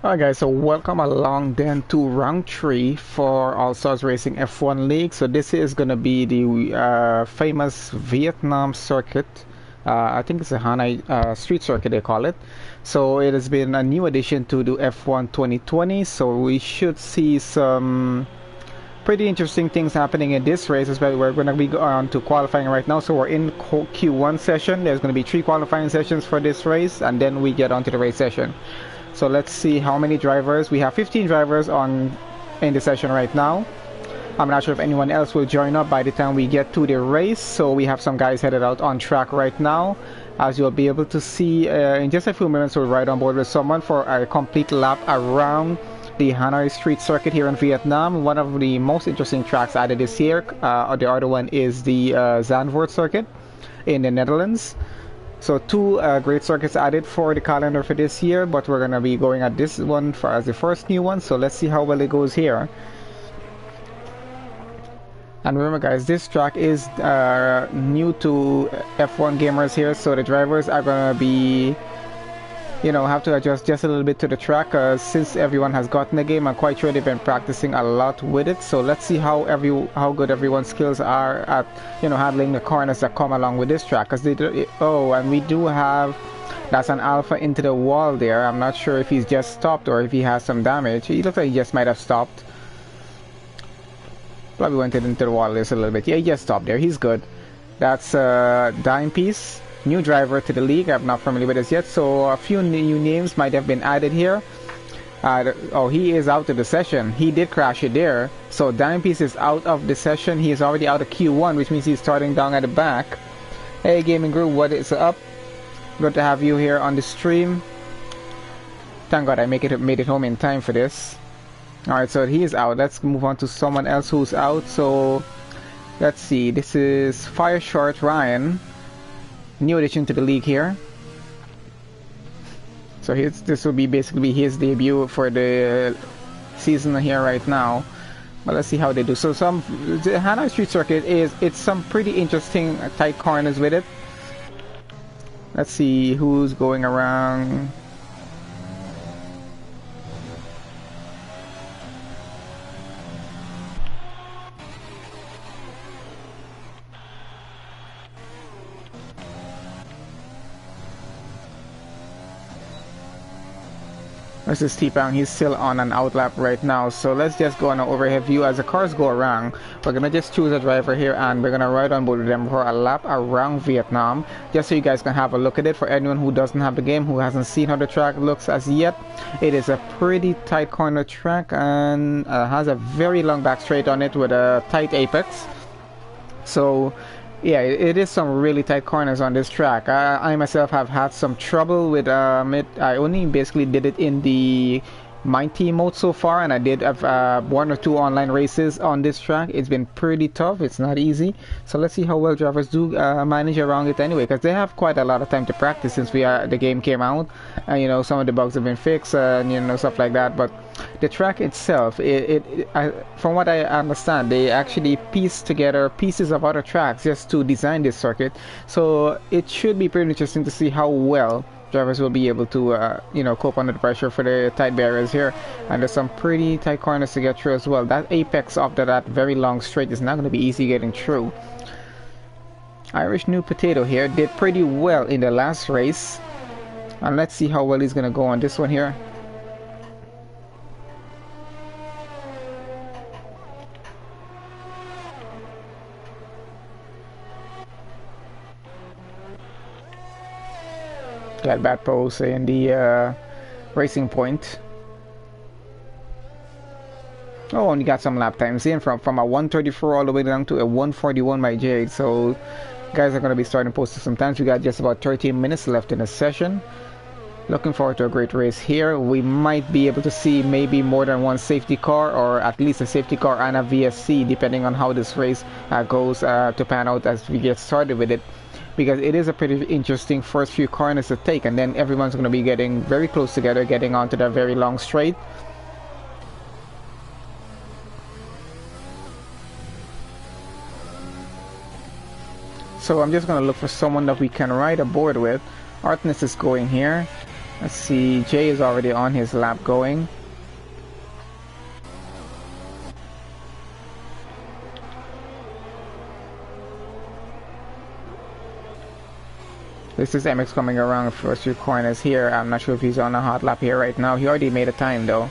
Alright guys, so welcome along then to round 3 for All Stars Racing F1 League. So this is going to be the famous Vietnam circuit. I think it's a Hanoi street circuit they call it. So it has been a new addition to the F1 2020. So we should see some pretty interesting things happening in this race, especially we're going to be on to qualifying right now. So we're in Q1 session. There's going to be 3 qualifying sessions for this race, and then we get on to the race session. So let's see how many drivers. We have 15 drivers in the session right now. I'm not sure if anyone else will join up by the time we get to the race. So we have some guys headed out on track right now. As you'll be able to see in just a few minutes, we'll ride on board with someone for a complete lap around the Hanoi Street Circuit here in Vietnam. One of the most interesting tracks added this year. The other one is the Zandvoort Circuit in the Netherlands. So 2 great circuits added for the calendar for this year, but we're going to be going at this one as the first new one. So let's see how well it goes here. And remember guys, this track is new to F1 gamers here, so the drivers are going to be, have to adjust just a little bit to the track since everyone has gotten the game. I'm quite sure they've been practicing a lot with it. So let's see how good everyone's skills are at handling the corners that come along with this track. Because and we do have, that's an alpha into the wall there. I'm not sure if he's just stopped or if he has some damage. He looks like he just might have stopped. Probably went into the wall just a little bit. Yeah, he just stopped there. He's good. That's Dime Piece. New driver to the league. I'm not familiar with this yet, so a few new names might have been added here. He is out of the session. He did crash it there, so Dime Piece is out of the session. He is already out of Q1, which means he's starting down at the back. Hey Gaming Group, what is up? Good to have you here on the stream. Thank God I made it home in time for this. Alright, so he is out. Let's move on to someone else who's out. So let's see, this is Fire Short Ryan. New addition to the league here. So this will be basically his debut for the season here right now. But let's see how they do. So the Hanoi Street Circuit it's some pretty interesting tight corners with it. Let's see who's going around. This is T-Pound. He's still on an outlap right now. So let's just go on an overhead view as the cars go around. We're going to just choose a driver here and we're going to ride on board with them for a lap around Vietnam. Just so you guys can have a look at it. For anyone who doesn't have the game, who hasn't seen how the track looks as yet, it is a pretty tight corner track and has a very long back straight on it with a tight apex. So yeah, it is some really tight corners on this track. I myself have had some trouble with it. I only basically did it in the My Team mode so far, and I did have 1 or 2 online races on this track. It's been pretty tough. It's not easy. So let's see how well drivers do manage around it anyway, because they have quite a lot of time to practice since the game came out. And some of the bugs have been fixed and stuff like that. But the track itself, from what I understand, they actually pieced together pieces of other tracks just to design this circuit. So it should be pretty interesting to see how well drivers will be able to cope under the pressure for the tight barriers here. And there's some pretty tight corners to get through as well. That apex after that very long straight is not going to be easy getting through. Irish New Potato here did pretty well in the last race, and let's see how well he's going to go on this one here. Got bad pose in the racing point. Oh, only got some lap times in from a 134 all the way down to a 141 by Jade. So guys are going to be starting posting sometimes. We got just about 13 minutes left in the session. Looking forward to a great race here. We might be able to see maybe more than one safety car, or at least a safety car and a VSC, depending on how this race goes to pan out as we get started with it. Because it is a pretty interesting first few corners to take, and then everyone's going to be getting very close together, getting onto that very long straight. So I'm just going to look for someone that we can ride aboard with. Artness is going here. Let's see, Jay is already on his lap going. This is MX coming around first few corners here. I'm not sure if he's on a hot lap here right now. He already made a time though.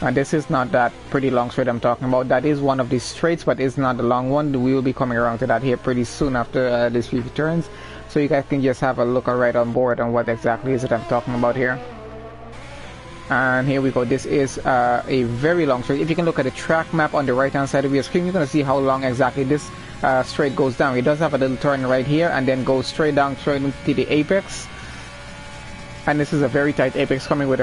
And this is not that pretty long straight I'm talking about. That is one of these straights, but it's not the long one. We will be coming around to that here pretty soon after these few turns. So you guys can just have a look right on board on what exactly is it I'm talking about here. And here we go. This is a very long straight. If you can look at the track map on the right hand side of your screen, you're going to see how long exactly this straight goes down. It does have a little turn right here and then goes straight down straight into the apex. And this is a very tight apex coming with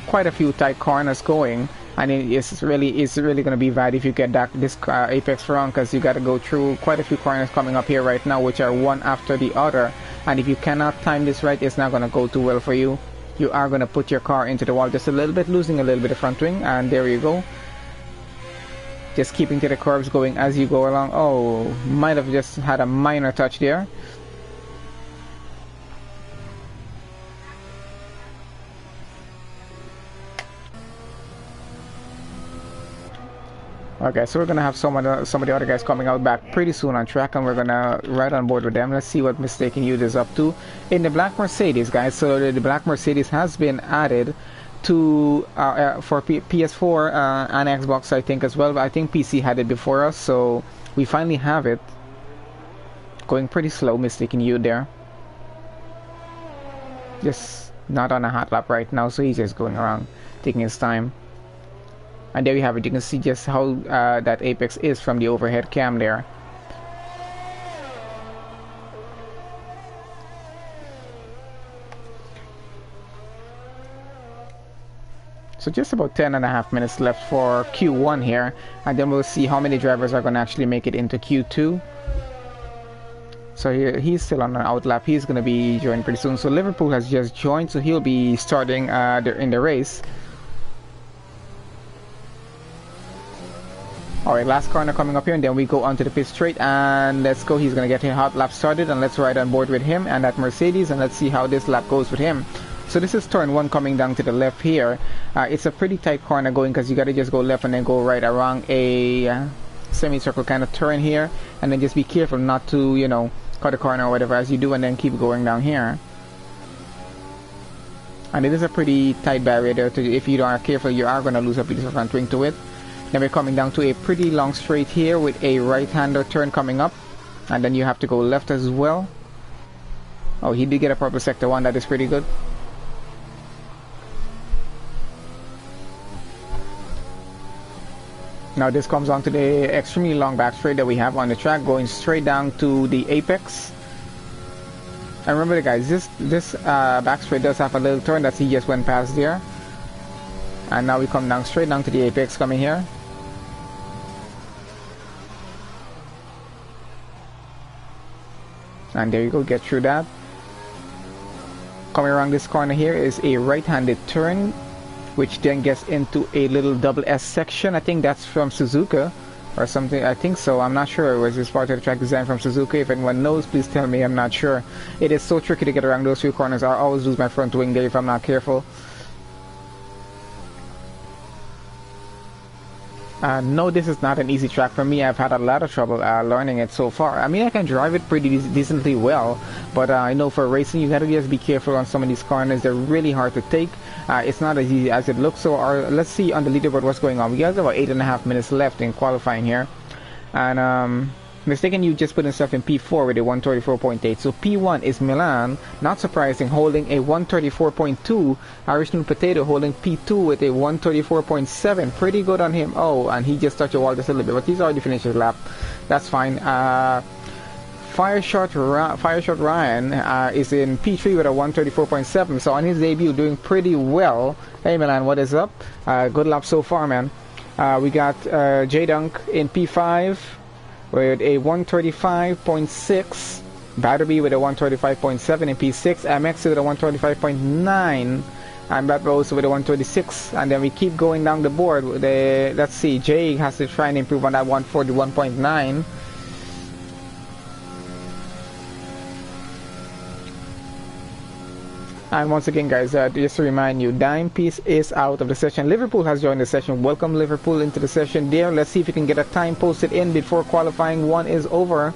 quite a few tight corners going, and it's really going to be bad if you get this apex wrong, because you got to go through quite a few corners coming up here right now, which are one after the other, and if you cannot time this right, it's not going to go too well for you. You are going to put your car into the wall just a little bit, losing a little bit of front wing, and there you go. Just keeping to the curves going as you go along. Oh, might have just had a minor touch there. Okay, so we're gonna have some of the other guys coming out back pretty soon on track, and we're gonna ride on board with them. Let's see what Mistaken Youth is up to in the black Mercedes, guys. So the black Mercedes has been added to for PS4 and Xbox, I think, as well. But I think PC had it before us, so we finally have it. Going pretty slow, Mistaken Youth there. Just not on a hot lap right now, so he's just going around, taking his time. And there you have it. You can see just how that apex is from the overhead cam there. So just about 10.5 minutes left for Q1 here, and then we'll see how many drivers are going to actually make it into Q2. So he's still on an out lap. He's going to be joining pretty soon. So Liverpool has just joined, so he'll be starting in the race. Alright, last corner coming up here, and then we go onto the pit straight, and let's go. He's going to get his hot lap started, and let's ride on board with him and that Mercedes, and let's see how this lap goes with him. So this is turn 1 coming down to the left here. It's a pretty tight corner going, because you got to just go left and then go right around a semicircle kind of turn here, and then just be careful not to, you know, cut a corner or whatever as you do, and then keep going down here. And it is a pretty tight barrier there. If you are careful, you are going to lose a piece of front wing to it. Then we're coming down to a pretty long straight here with a right-hander turn coming up, and then you have to go left as well. Oh, he did get a purple sector 1. That is pretty good. Now this comes on to the extremely long back straight that we have on the track, going straight down to the apex. And remember, guys, this back straight does have a little turn that he just went past there. And now we come down straight down to the apex coming here. And there you go, get through that. Coming around this corner here is a right-handed turn, which then gets into a little double S section. I think that's from Suzuka or something. I think so. I'm not sure. Was this part of the track design from Suzuka? If anyone knows, please tell me. I'm not sure. It is so tricky to get around those few corners. I always lose my front wing there if I'm not careful. No, this is not an easy track for me. I've had a lot of trouble learning it so far. I mean, I can drive it pretty decently well, but I know for racing, you gotta just be careful on some of these corners. They're really hard to take. It's not as easy as it looks. So let's see on the leaderboard what's going on. We got about 8.5 minutes left in qualifying here. And Mistaken Youth just put himself in P4 with a 134.8. So P1 is Milan, not surprising, holding a 134.2. Original Potato holding P2 with a 134.7. Pretty good on him. Oh, and he just touched the wall just a little bit, but he's already finished his lap. That's fine. Fireshot Ryan is in P3 with a 134.7. So on his debut, doing pretty well. Hey Milan, what is up? Good lap so far, man. We got J-Dunk in P5 with a 135.6, Batterby with a 135.7 in P6, MX with a 135.9, and Brad Rose with a 126, and then we keep going down the board. Let's see, Jay has to try and improve on that 141.9. And once again, guys, just to remind you, Dime Piece is out of the session. Liverpool has joined the session. Welcome Liverpool into the session there. Let's see if we can get a time posted in before qualifying one is over.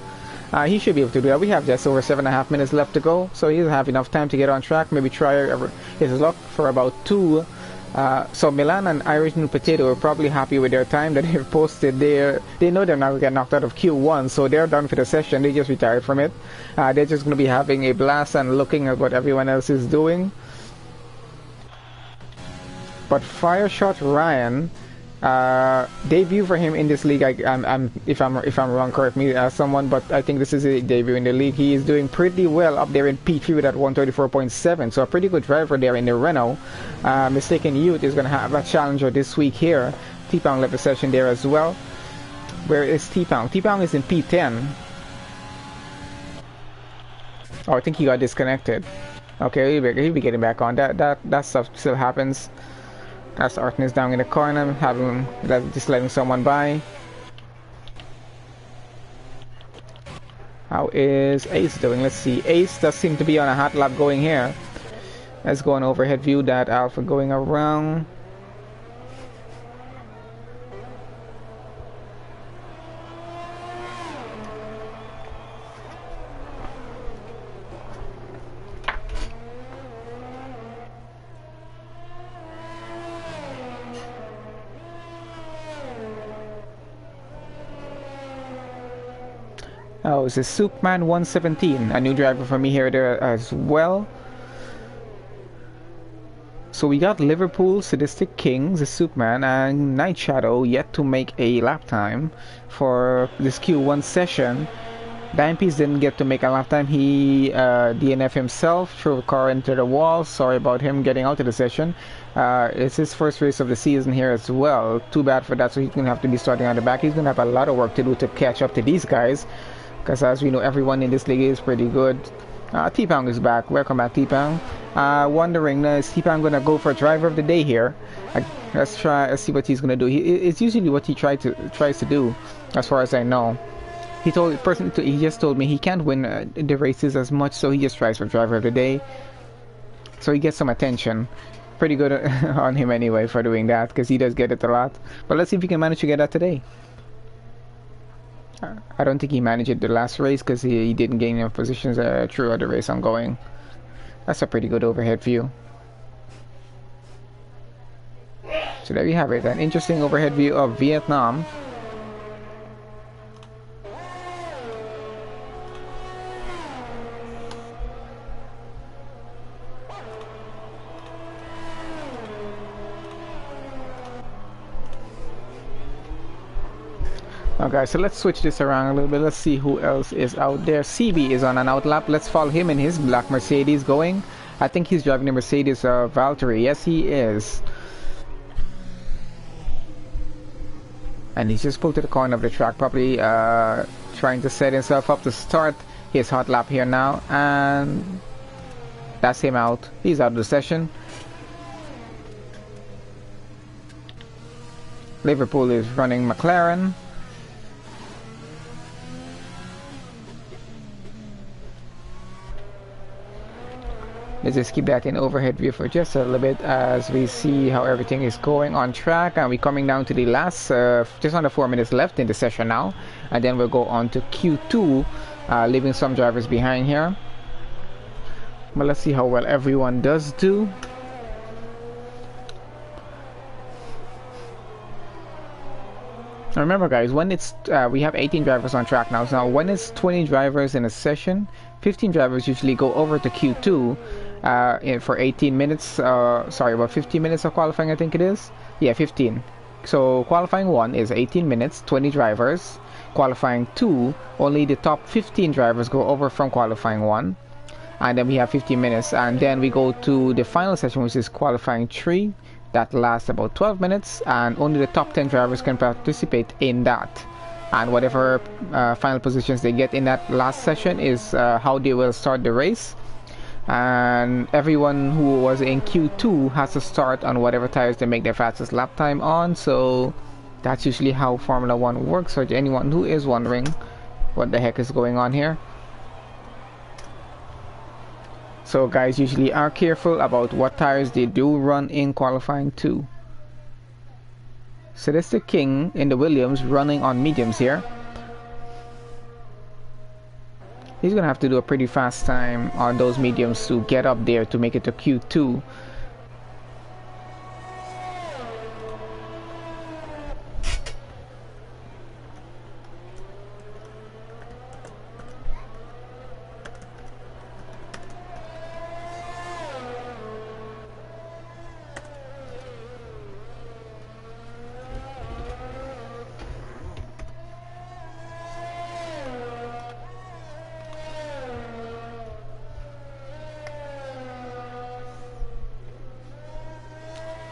He should be able to do that. We have just over 7.5 minutes left to go, so he'll have enough time to get on track. Maybe try his luck for about 2. So Milan and Irish New Potato are probably happy with their time that they've posted there. They know they're not going to get knocked out of Q1, so they're done for the session. They just retired from it. They're just going to be having a blast and looking at what everyone else is doing. But Fireshot Ryan, debut for him in this league. If I'm wrong, correct me, someone. But I think this is a debut in the league. He is doing pretty well up there in P3 with that 134.7. So a pretty good driver there in the Renault. Mistaken Youth is going to have a challenger this week here. T-Pound left the session there as well. Where is T-Pound? T-Pound is in P10. Oh, I think he got disconnected. Okay, he'll be getting back on. That stuff still happens. As Artin is down in the corner, just letting someone by. How is Ace doing? Let's see. Ace does seem to be on a hot lap going here. Let's go on overhead view that Alpha going around. Oh, it's a Soupman 117, a new driver for me here there as well. So we got Liverpool, Sadistic Kings, the Soupman, and Night Shadow yet to make a lap time for this Q1 session. Dimepiece didn't get to make a lap time. He DNF himself, threw a car into the wall. Sorry about him getting out of the session. It's his first race of the season here as well. Too bad for that, so he's going to have to be starting on the back. He's going to have a lot of work to do to catch up to these guys. Because as we know, everyone in this league is pretty good. T-Pound is back. Welcome back, T-Pound. Wondering, is T-Pound going to go for driver of the day here? Let's see what he's going to do. It's usually what he tries to do, as far as I know. He just told me he can't win the races as much, so he just tries for driver of the day. So he gets some attention. Pretty good on him anyway for doing that, because he does get it a lot. But let's see if he can manage to get that today. I don't think he managed it the last race because he didn't gain enough positions throughout the race ongoing. That's a pretty good overhead view. So there you have it, an interesting overhead view of Vietnam. Okay, so let's switch this around a little bit. Let's see who else is out there. CB is on an outlap. Let's follow him in his black Mercedes going. I think he's driving the Mercedes Valtteri. Yes, he is. And he's just pulled to the corner of the track, probably trying to set himself up to start his hot lap here now. And that's him out. He's out of the session. Liverpool is running McLaren. Let's just keep that in overhead view for just a little bit as we see how everything is going on track. And we're coming down to the last, just under 4 minutes left in the session now. And then we'll go on to Q2, leaving some drivers behind here. But let's see how well everyone does do. Now remember guys, when it's we have 18 drivers on track now. So when it's 20 drivers in a session, 15 drivers usually go over to Q2 for 18 minutes. Sorry, about 15 minutes of qualifying, I think it is. Yeah, 15. So qualifying 1 is 18 minutes, 20 drivers. Qualifying 2, only the top 15 drivers go over from qualifying 1. And then we have 15 minutes. And then we go to the final session, which is qualifying 3. That lasts about 12 minutes, and only the top 10 drivers can participate in that. And whatever final positions they get in that last session is how they will start the race. and everyone who was in Q2 has to start on whatever tires they make their fastest lap time on. So that's usually how Formula 1 works, for anyone who is wondering what the heck is going on here. So guys usually are careful about what tires they do run in qualifying 2. So that's the King in the Williams running on mediums here. He's gonna have to do a pretty fast time on those mediums to get up there to make it to Q2.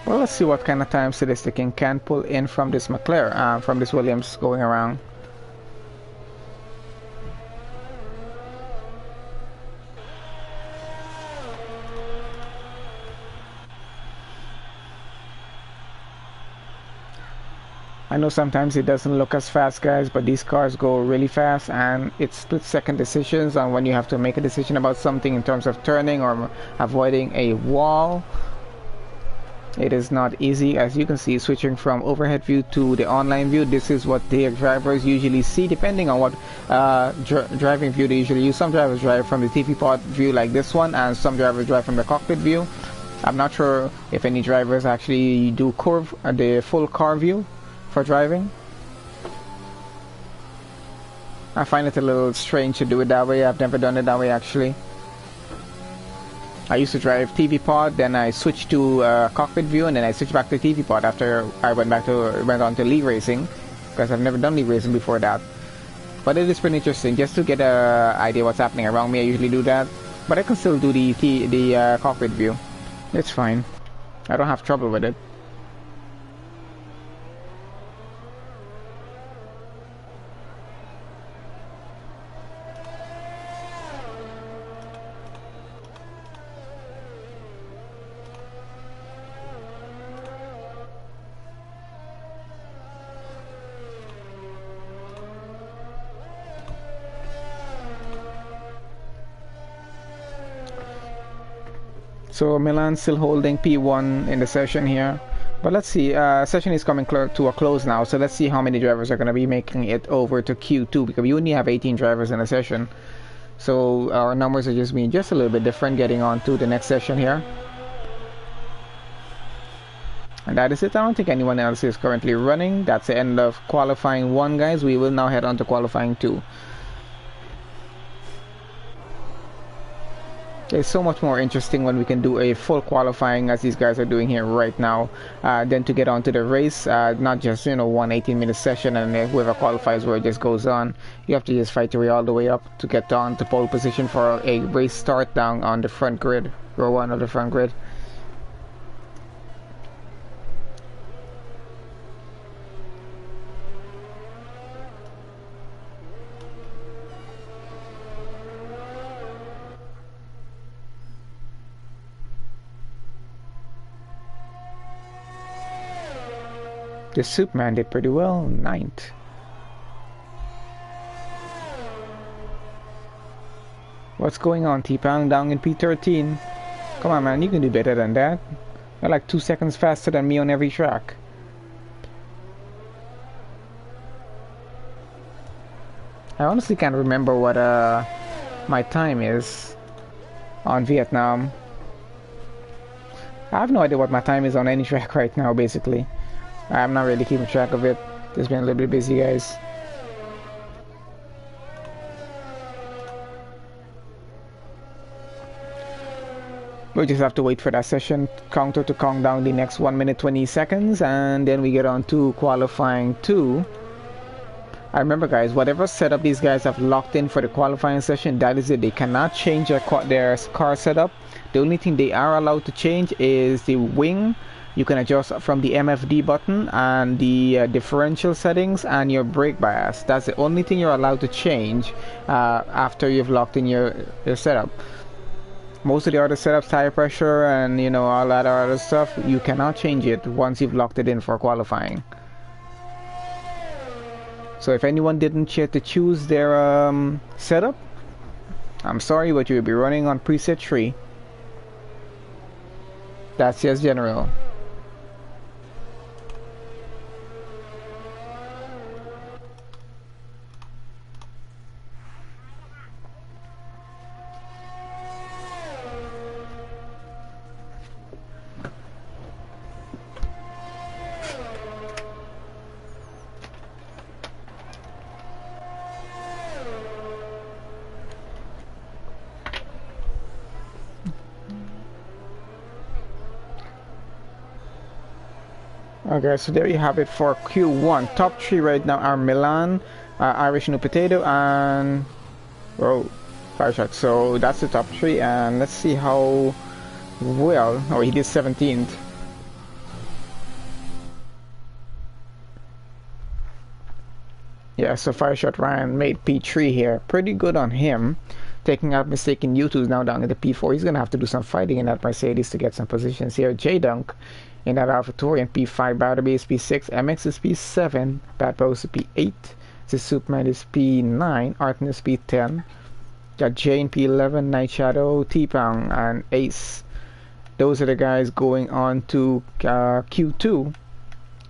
Well, let's see what kind of time Sadistic can pull in from this McLaren, from this Williams going around. I know sometimes it doesn't look as fast, guys, but these cars go really fast, and it's split-second decisions on when you have to make a decision about something in terms of turning or avoiding a wall. It is not easy. As you can see, switching from overhead view to the online view, this is what the drivers usually see depending on what driving view they usually use. Some drivers drive from the TV pod view like this one, and some drivers drive from the cockpit view. I'm not sure if any drivers actually do the full car view for driving. I find it a little strange to do it that way. I've never done it that way actually. I used to drive TV pod, then I switched to cockpit view, and then I switched back to TV pod after I went on to league racing, because I've never done league racing before that. But it is pretty interesting just to get an idea what's happening around me. I usually do that, but I can still do the cockpit view. It's fine. I don't have trouble with it. So Milan's still holding P1 in the session here. But let's see, session is coming to a close now, so let's see how many drivers are going to be making it over to Q2, because we only have 18 drivers in a session. So our numbers are just being just a little bit different, getting on to the next session here. And that is it. I don't think anyone else is currently running. That's the end of qualifying 1, guys. We will now head on to qualifying 2. It's so much more interesting when we can do a full qualifying as these guys are doing here right now, than to get onto the race, not just, you know, one 18-minute session and whoever qualifies where it just goes on. You have to just fight your way all the way up to get on to pole position for a race start down on the front grid, row 1 of the front grid. The Superman did pretty well, 9th. What's going on, T-Pound down in P13? Come on, man, you can do better than that. You're like 2 seconds faster than me on every track. I honestly can't remember what my time is on Vietnam. I have no idea what my time is on any track right now, basically. I'm not really keeping track of it. Just been a little bit busy, guys. We just have to wait for that session counter to count down the next 1 minute 20 seconds, and then we get on to qualifying 2. I remember, guys, whatever setup these guys have locked in for the qualifying session, that is it. They cannot change their car setup. The only thing they are allowed to change is the wing. You can adjust from the MFD button and the differential settings and your brake bias. That's the only thing you're allowed to change after you've locked in your setup. Most of the other setups, tire pressure and you know all that other stuff, you cannot change it once you've locked it in for qualifying. So if anyone didn't check to choose their setup, I'm sorry, but you'll be running on preset 3. That's just general. Okay, so there you have it for Q1. Top 3 right now are Milan, Irish New Potato, and Fireshot. So that's the top 3, and let's see how well. Oh, he did 17th. Yeah, so Fireshot Ryan made P3 here. Pretty good on him. Taking out mistaken U2 now down in the P4. He's gonna have to do some fighting in that Mercedes to get some positions here. J-Dunk in that AlphaTauri and P5, Battery is P6, MX is P7, Bad Boss is P8, the Superman is P9, Arten is P10, got J in P11, Night Shadow, T-Pound, and Ace. Those are the guys going on to Q2.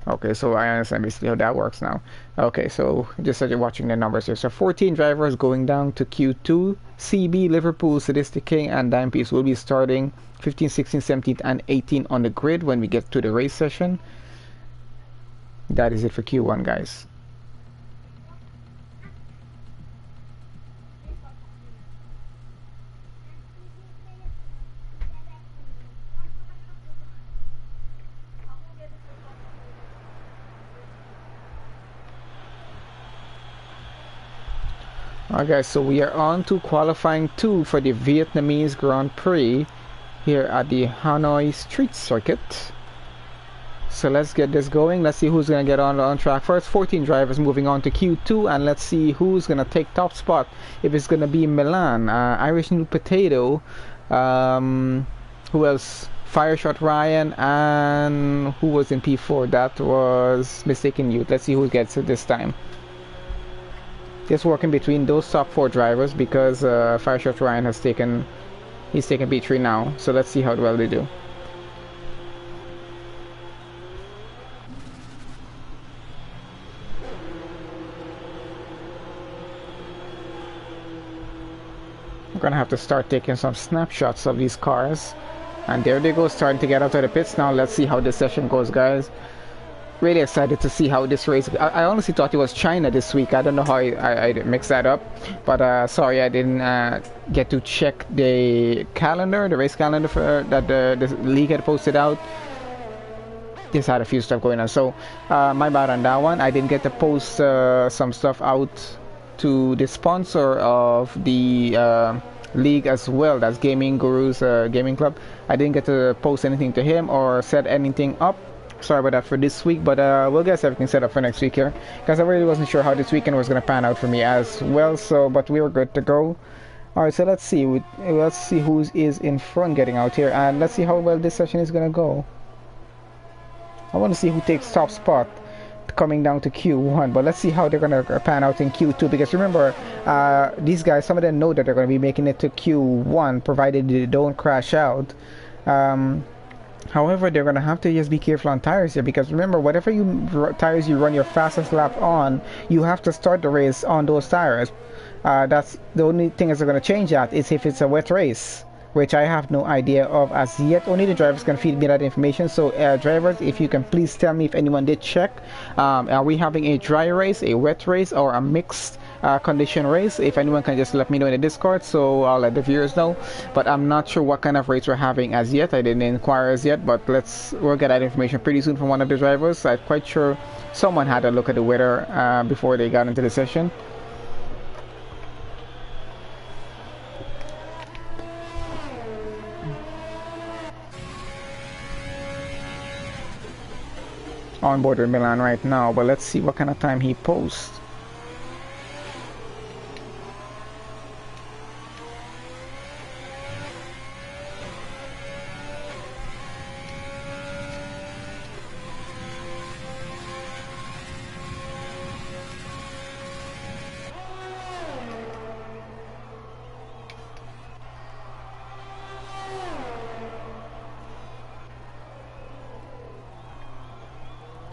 Okay, so I understand basically how that works now. Okay, so just so you're watching the numbers here. So 14 drivers going down to Q2. CB, Liverpool, Sadistic King, and Dime Piece will be starting 15, 16, 17, and 18 on the grid when we get to the race session. That is it for Q1, guys. Okay, so we are on to qualifying 2 for the Vietnamese Grand Prix here at the Hanoi Street Circuit. So let's get this going. Let's see who's going to get on track first. 14 drivers moving on to Q2, and let's see who's going to take top spot. If it's going to be Milan, Irish New Potato, who else? Fireshot Ryan, and who was in P4? That was Mistaken Youth. Let's see who gets it this time. Just working between those top 4 drivers because Fireshot Ryan has taken P3 now. So let's see how well they do. I'm gonna have to start taking some snapshots of these cars. And there they go, starting to get out of the pits now. Let's see how this session goes, guys. Really excited to see how this race. I honestly thought it was China this week. I don't know how I mixed that up, but sorry, I didn't get to check the calendar, the race calendar that the league had posted out. Just had a few stuff going on, so my bad on that one. I didn't get to post some stuff out to the sponsor of the league as well. That's Gaming Gurus Gaming Club. I didn't get to post anything to him or set anything up. Sorry about that for this week, but we'll get everything set up for next week here, because I really wasn't sure how this weekend was going to pan out for me as well. So, but we were good to go. All right, so let's see who is in front getting out here, and let's see how well this session is going to go. I want to see who takes top spot coming down to Q1, but let's see how they're going to pan out in Q2, because remember, these guys, some of them know that they're going to be making it to Q1 provided they don't crash out. However, they're going to have to just be careful on tires here, because remember, whatever tires you run your fastest lap on, you have to start the race on those tires. That's the only thing that's going to change that is if it's a wet race, which I have no idea of as yet. Only the drivers can feed me that information. So drivers, if you can please tell me if anyone did check. Are we having a dry race, a wet race, or a mixed condition race? If anyone can just let me know in the Discord, so I'll let the viewers know. But I'm not sure what kind of race we're having as yet. I didn't inquire as yet, but we'll get that information pretty soon from one of the drivers. I'm quite sure someone had a look at the weather before they got into the session. On board with Milan right now, but let's see what kind of time he posts.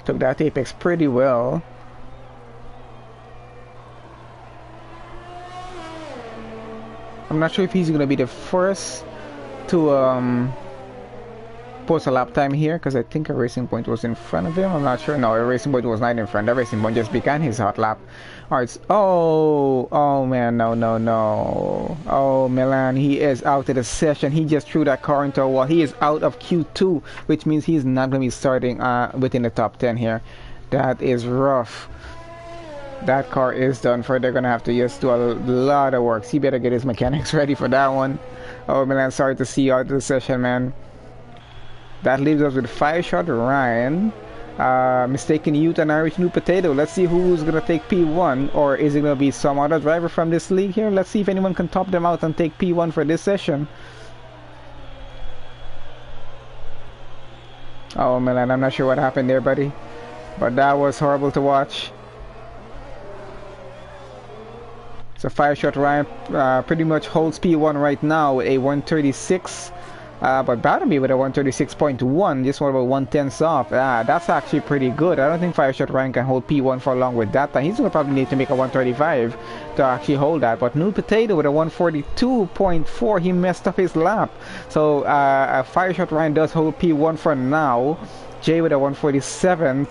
Took that apex pretty well. I'm not sure if he's gonna be the first to post a lap time here, because I think a Racing Point was in front of him. I'm not sure. No, a Racing Point was not in front. A Racing Point just began his hot lap. Alright, oh man, no. Oh, Milan, he is out of the session. He just threw that car into a wall. He is out of Q2, which means he's not going to be starting within the top 10 here. That is rough. That car is done for. They're going to have to just do a lot of work. He better get his mechanics ready for that one. Oh, Milan, sorry to see you out of the session, man. That leaves us with 5-shot Ryan, Mistaken Youth, and Irish New Potato. Let's see who's going to take P1, or is it going to be some other driver from this league here? Let's see if anyone can top them out and take P1 for this session. Oh, Milan, I'm not sure what happened there, buddy, but that was horrible to watch. So 5-shot Ryan pretty much holds P1 right now with a 136. But Batterby with a 136.1, just one about 1/10 off. That's actually pretty good. I don't think 5-shot Ryan can hold P1 for long with that. He's going to probably need to make a 135 to actually hold that. But New Potato with a 142.4, he messed up his lap. So 5-shot Ryan does hold P1 for now. Jay with a 147.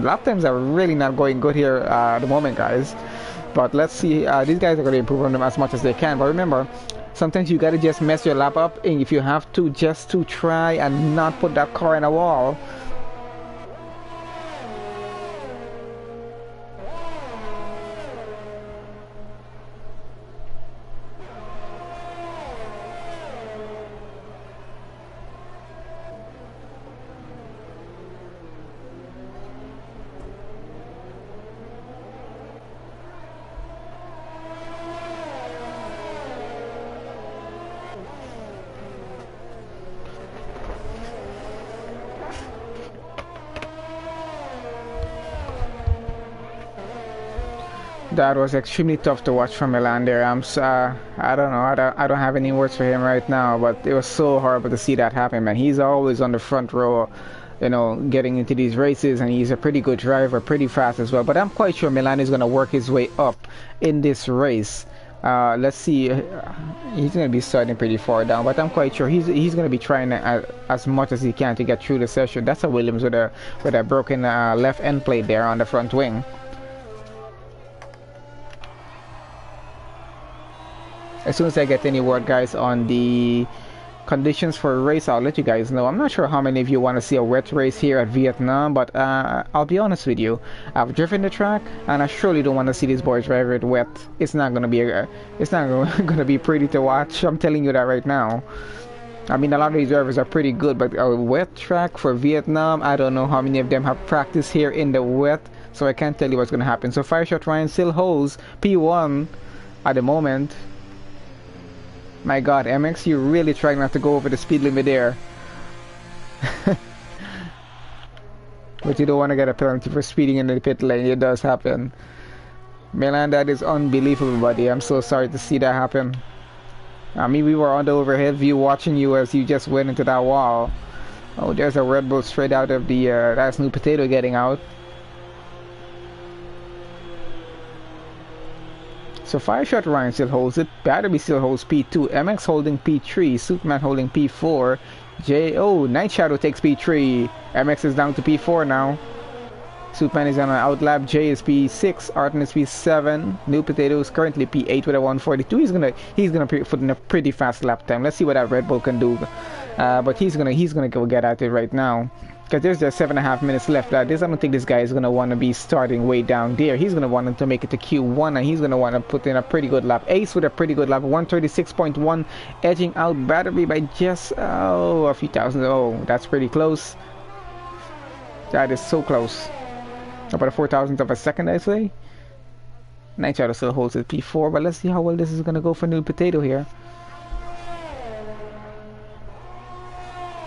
Lap times are really not going good here at the moment, guys. But let's see. These guys are going to improve on them as much as they can. But remember, sometimes you gotta just mess your lap up, and if you have to, just to try and not put that car in a wall. That was extremely tough to watch from Milan there. I don't know. I don't have any words for him right now, but it was so horrible to see that happen, man. He's always on the front row, you know, getting into these races, and he's a pretty good driver, pretty fast as well. But I'm quite sure Milan is going to work his way up in this race. Let's see. He's going to be starting pretty far down, but I'm quite sure he's going to be trying as much as he can to get through the session. That's a Williams with a broken left end plate there on the front wing. As soon as I get any word, guys, on the conditions for a race, I'll let you guys know. I'm not sure how many of you want to see a wet race here at Vietnam, but I'll be honest with you. I've driven the track, and I surely don't want to see these boys drive it wet. It's not gonna be pretty to watch. I'm telling you that right now. I mean, a lot of these drivers are pretty good, but a wet track for Vietnam, I don't know how many of them have practiced here in the wet, so I can't tell you what's gonna happen. So 5-shot Ryan still holds P1 at the moment. My God, MX, you're really trying not to go over the speed limit there. But you don't want to get a penalty for speeding in the pit lane. It does happen. Milan, that is unbelievable, buddy. I'm so sorry to see that happen. I mean, we were on the overhead view watching you as you just went into that wall. Oh, there's a Red Bull straight out of the... that's New Potato getting out. So 5-shot Ryan still holds it. Batterby still holds P2. MX holding P3. Superman holding P4. Night Shadow takes P3. MX is down to P4 now. Superman is on an outlap. Jay is P6. Arton is P7. New Potato is currently P8 with a 142. He's gonna put in a pretty fast lap time. Let's see what that Red Bull can do. But he's gonna go get at it right now. Because there's just 7.5 minutes left. I don't think this guy is going to want to be starting way down there. He's going to want to make it to Q1, and he's going to want to put in a pretty good lap. Ace with a pretty good lap, 136.1, edging out Battery by just, a few thousand. Oh, that's pretty close. That is so close. About a 4,000th of a second, I say. Night Shadow still holds it P4, but let's see how well this is going to go for New Potato here.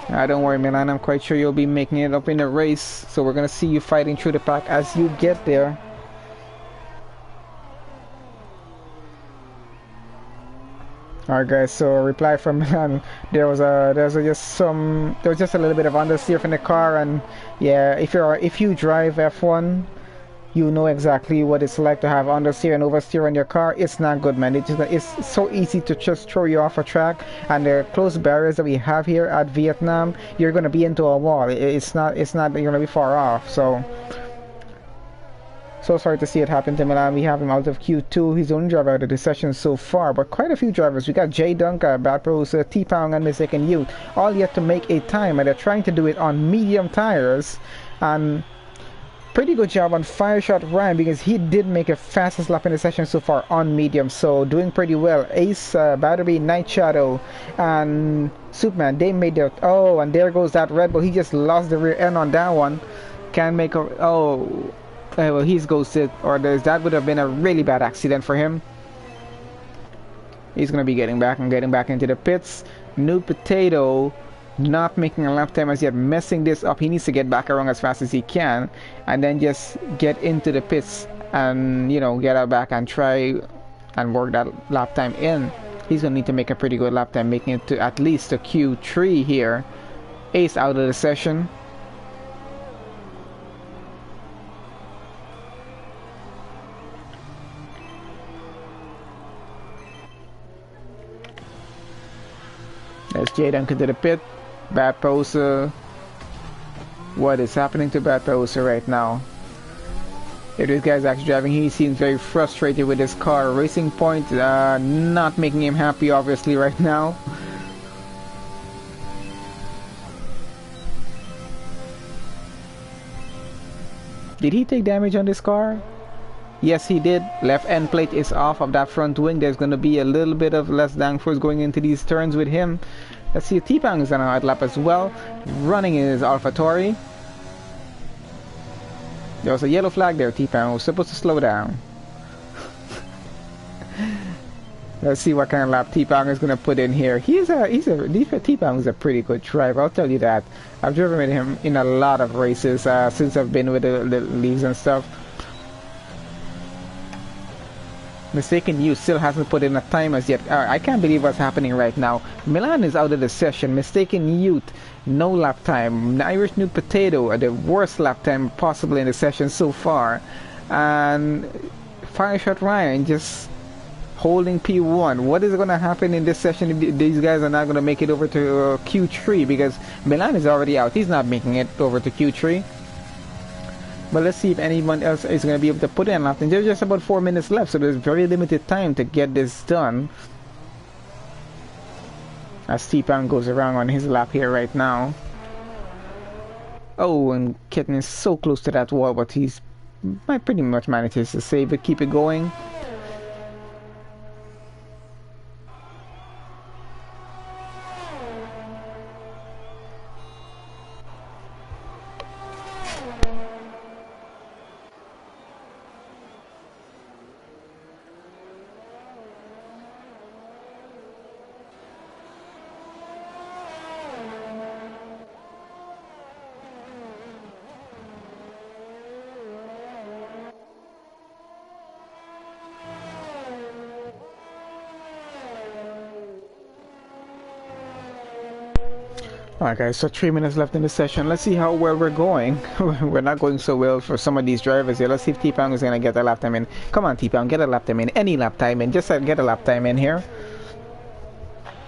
Don't worry, Milan, I'm quite sure you'll be making it up in the race, so we're gonna see you fighting through the pack as you get there. Alright guys, so a reply from Milan. There was just a little bit of understeer from the car, and yeah, if you drive F1, you know exactly what it's like to have understeer and oversteer on your car. It's not good, man. It's so easy to just throw you off a track, and the close barriers that we have here at Vietnam, you're gonna be into a wall. It's not you're gonna be far off. So sorry to see it happen to Milan. We have him out of Q2. He's the only driver out of the session so far, but quite a few drivers. We got Jay Dunker, Bad Pros, T-Pound, and Mistaken Youth, all yet to make a time, and they're trying to do it on medium tires. And pretty good job on Fireshot Ryan, because he did make a fastest lap in the session so far on medium, so doing pretty well. Ace, Battery, Night Shadow, and Superman, they made their... Oh, and there goes that Red Bull. He just lost the rear end on that one. Can't make a... Oh... well, he's ghosted, or that would have been a really bad accident for him. He's gonna be getting back into the pits. New Potato not making a lap time as yet, messing this up. He needs to get back around as fast as he can, and then just get into the pits and, you know, get out back and try and work that lap time in. He's gonna need to make a pretty good lap time, making it to at least a Q3 here. Ace out of the session. There's Jaden to the pit. Bad Poser. What is happening to Bad Poser right now? If this guy's actually driving, he seems very frustrated with his car. Racing Point not making him happy, obviously, right now. Did he take damage on this car? Yes, he did. Left end plate is off of that front wing. There's going to be a little bit of less downforce going into these turns with him. Let's see if T-Pound is on a hard lap as well. Running in his AlphaTauri. There was a yellow flag there. T-Pound was supposed to slow down. Let's see what kind of lap T-Pound is going to put in here. T-Pound is a pretty good driver, I'll tell you that. I've driven with him in a lot of races since I've been with the leagues and stuff. Mistaken Youth still hasn't put in a time as yet. I can't believe what's happening right now. Milan is out of the session. Mistaken Youth, no lap time. Irish New Potato, the worst lap time possible in the session so far. And Fireshot Ryan just holding P1. What is going to happen in this session if these guys are not going to make it over to Q3? Because Milan is already out. He's not making it over to Q3. But let's see if anyone else is going to be able to put in a lap time. There's just about 4 minutes left, so there's very limited time to get this done. As T-Pound goes around on his lap here right now. Oh, and Kitten is so close to that wall, but he's pretty much manages to save it, keep it going. Alright guys, so 3 minutes left in the session. Let's see how well we're going. We're not going so well for some of these drivers here. Let's see if T-Pound is going to get a lap time in. Come on T-Pound, get a lap time in. Any lap time in. Just get a lap time in here.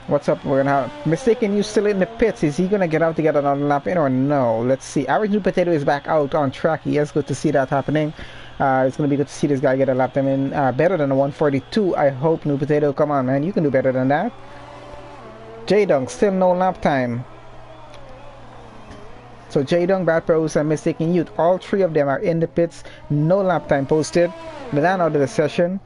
What's up? We're going to have Mistaken You still in the pits. Is he going to get out to get another lap in or no? Let's see. Average New Potato is back out on track. Yes, good to see that happening. It's going to be good to see this guy get a lap time in. Better than a 142. I hope, New Potato. Come on, man. You can do better than that. J-Dunk, still no lap time. So J-Dung, Bad Pros, and Mistaken Youth, all three of them are in the pits. No lap time posted. Milan out of the session.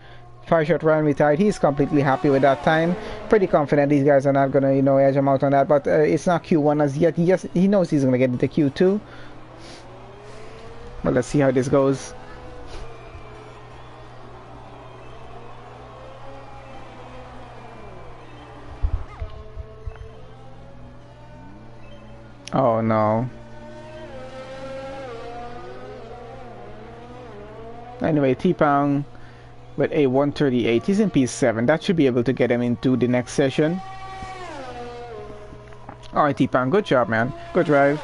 Fireshot Ryan retired. He's completely happy with that time. Pretty confident these guys are not going to, you know, edge him out on that. But it's not Q1 as yet. He knows he's going to get into Q2. But let's see how this goes. Oh no. Anyway, T-Pound with a 138. He's in P7. That should be able to get him into the next session. Alright, T-Pan, good job, man. Good drive.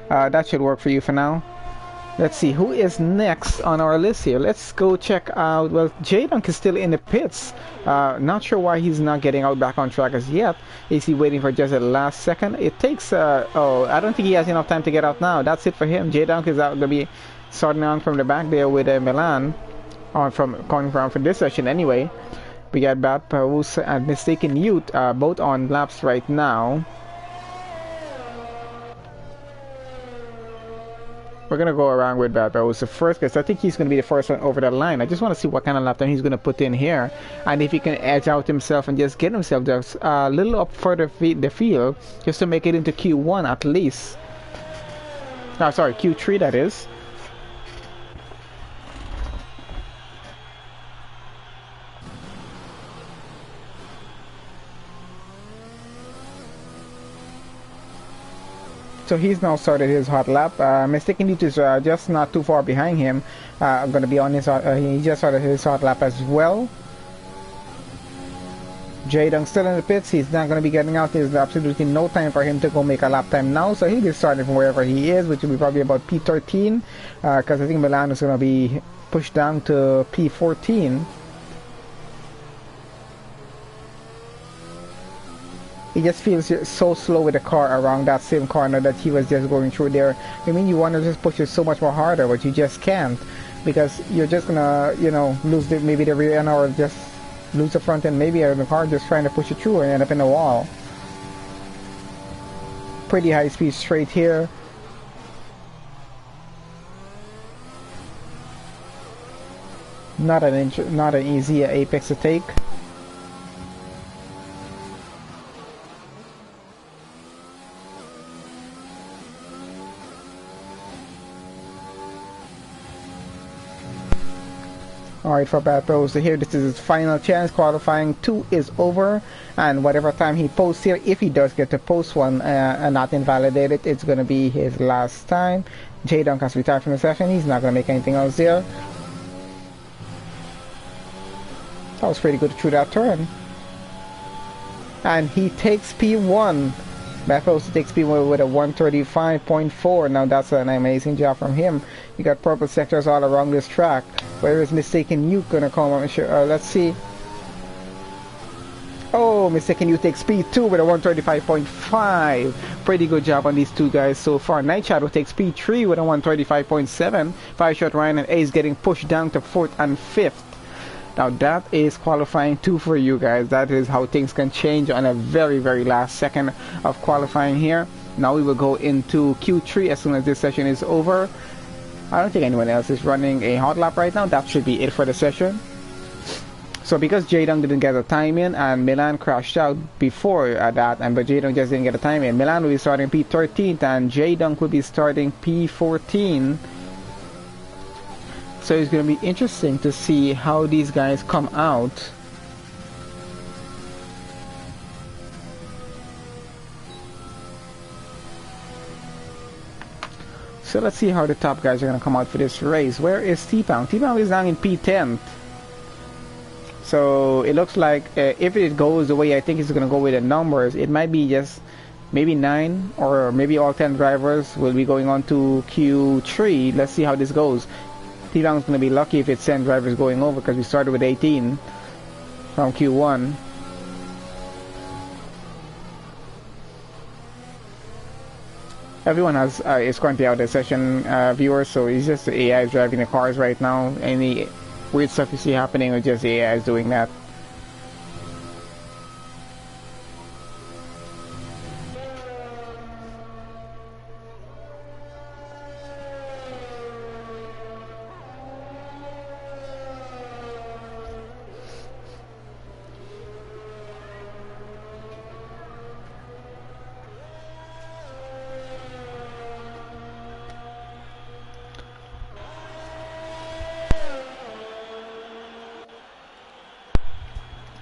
That should work for you for now. Let's see who is next on our list here. Let's go check out. Well, J-Dunk is still in the pits. Not sure why he's not getting out back on track as yet. Is he waiting for just the last second? It takes. Oh, I don't think he has enough time to get out now. That's it for him. J-Dunk is out to be starting on from the back there with Milan, on from coming from for this session anyway. We got Bad Paus and Mistaken Youth both on laps right now. We're going to go around with Bad Paus first because I think he's going to be the first one over the line. I just want to see what kind of lap time he's going to put in here. And if he can edge out himself and just get himself just a little up further the field just to make it into Q1 at least. No, sorry, Q3 that is. So he's now started his hot lap. Mistaken Youth is just not too far behind him. I'm going to be on his he just started his hot lap as well. J-Dunk still in the pits. He's not going to be getting out. There's absolutely no time for him to go make a lap time now. So he'll be starting from wherever he is, which will be probably about P13. Because I think Milan is going to be pushed down to P14. He just feels so slow with the car around that same corner that he was just going through there. I mean, you want to just push it so much more harder, but you just can't because you're just gonna, you know, lose maybe the rear end or just lose the front end. Maybe the car just trying to push it through and end up in the wall. Pretty high speed straight here. Not an easy apex to take. Alright, for Bad Paus here, this is his final chance. Qualifying 2 is over, and whatever time he posts here, if he does get to post one and not invalidate it, it's going to be his last time. J-Dunk has retired from the session. He's not going to make anything else there. That was pretty good through that turn. And he takes P1. Bad Paus takes P1 with a 135.4. Now that's an amazing job from him. You got purple sectors all around this track. Where is Mistaken Youth gonna come on? Let's see. Oh, Mistaken Youth takes P2 with a 135.5. Pretty good job on these two guys so far. Night Shadow takes P3 with a 135.7. 5-Shot Ryan and Ace getting pushed down to 4th and 5th. Now that is qualifying 2 for you guys. That is how things can change on a very, very last second of qualifying here. Now we will go into Q3 as soon as this session is over. I don't think anyone else is running a hot lap right now. That should be it for the session. So because J-Dunk didn't get a time in and Milan crashed out before that, but J-Dunk just didn't get a time in, Milan will be starting P13 and J-Dunk will be starting P14. So it's going to be interesting to see how these guys come out. So let's see how the top guys are going to come out for this race. Where is T-Pound? T-Pound is down in P10. So it looks like if it goes the way I think it's going to go with the numbers, it might be just maybe 9 or maybe all 10 drivers will be going on to Q3. Let's see how this goes. T-Pound's going to be lucky if it's 10 drivers going over because we started with 18 from Q1. Everyone is currently out of session, viewers, so it's just the AI driving the cars right now. Any weird stuff you see happening, or just the AI is doing that.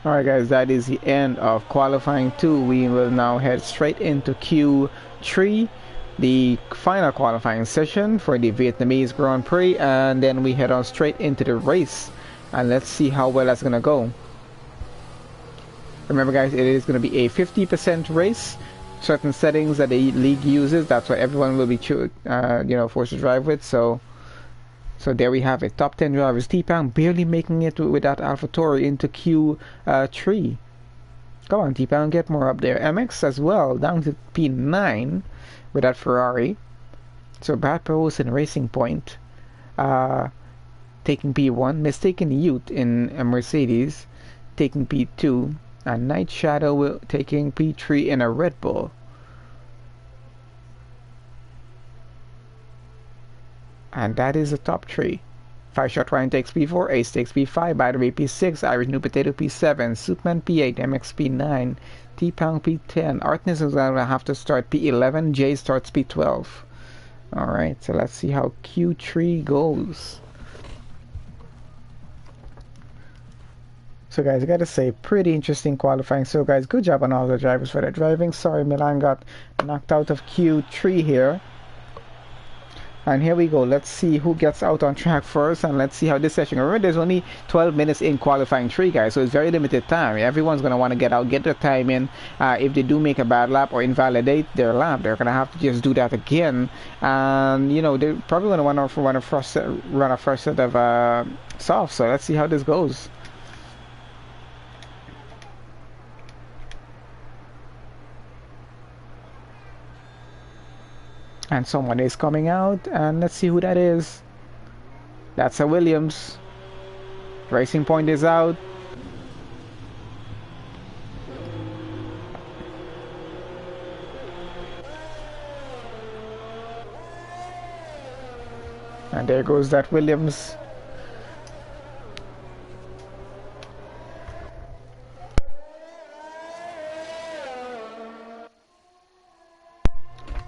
Alright guys, that is the end of qualifying 2. We will now head straight into Q3, the final qualifying session for the Vietnamese Grand Prix, and then we head on straight into the race. and let's see how well that's gonna go. Remember guys, it is going to be a 50% race. Certain settings that the league uses, that's what everyone will be forced to drive with. So there we have it. Top 10 drivers. T-Pound barely making it with that AlphaTauri into Q3. Come on, T-Pound, get more up there. MX as well, down to P9 with that Ferrari. So Bad Pros in Racing Point taking P1. Mistaken Youth in a Mercedes taking P2. And Night Shadow taking P3 in a Red Bull. And that is the top 3. Five Shot Ryan takes P4, Ace takes P5, Battery P6, Irish New Potato P7, Superman P8, MX P9, T-Pound P10, Artness is going to have to start P11, Jay starts P12. Alright, so let's see how Q3 goes. So guys, I gotta say, pretty interesting qualifying. So guys, good job on all the drivers for their driving. Sorry, Milan got knocked out of Q3 here. And here we go. Let's see who gets out on track first, and let's see how this session. Remember, there's only 12 minutes in qualifying 3, guys, so it's very limited time. Everyone's gonna want to get out, get their time in. If they do make a bad lap or invalidate their lap, they're gonna have to just do that again. And you know, they're probably gonna want to run a first set of soft. So let's see how this goes. And someone is coming out, and let's see who that is. That's a Williams. Racing Point is out. And there goes that Williams.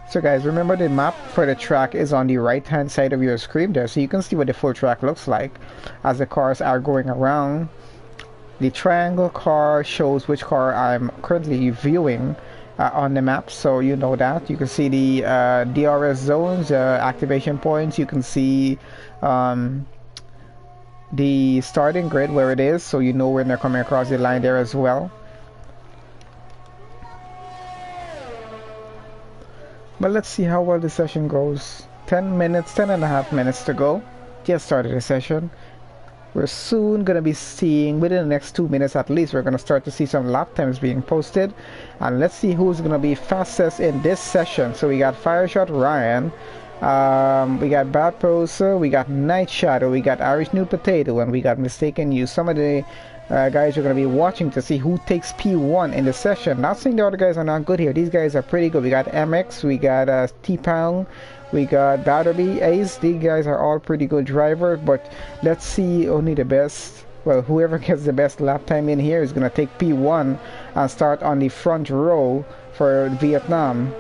So guys, remember the map for the track is on the right hand side of your screen there, so you can see what the full track looks like as the cars are going around. The triangle car shows which car I'm currently viewing on the map, so you know that. You can see the DRS zones, activation points. You can see the starting grid where it is, so you know when they're coming across the line there as well. But let's see how well the session goes. 10 minutes, 10 and a half minutes to go. Just started the session. We're soon going to be seeing, within the next 2 minutes at least, we're going to start to see some lap times being posted. And let's see who's going to be fastest in this session. So we got Fireshot Ryan, we got Bad Prosa, we got Night Shadow, we got Irish New Potato, and we got Mistaken You. Some of the guys are going to be watching to see who takes P1 in the session. Not saying the other guys are not good here. These guys are pretty good. We got MX, we got T-Pound, we got Battery, Ace. These guys are all pretty good drivers, but let's see only the best. Well, whoever gets the best lap time in here is going to take P1 and start on the front row for Vietnam.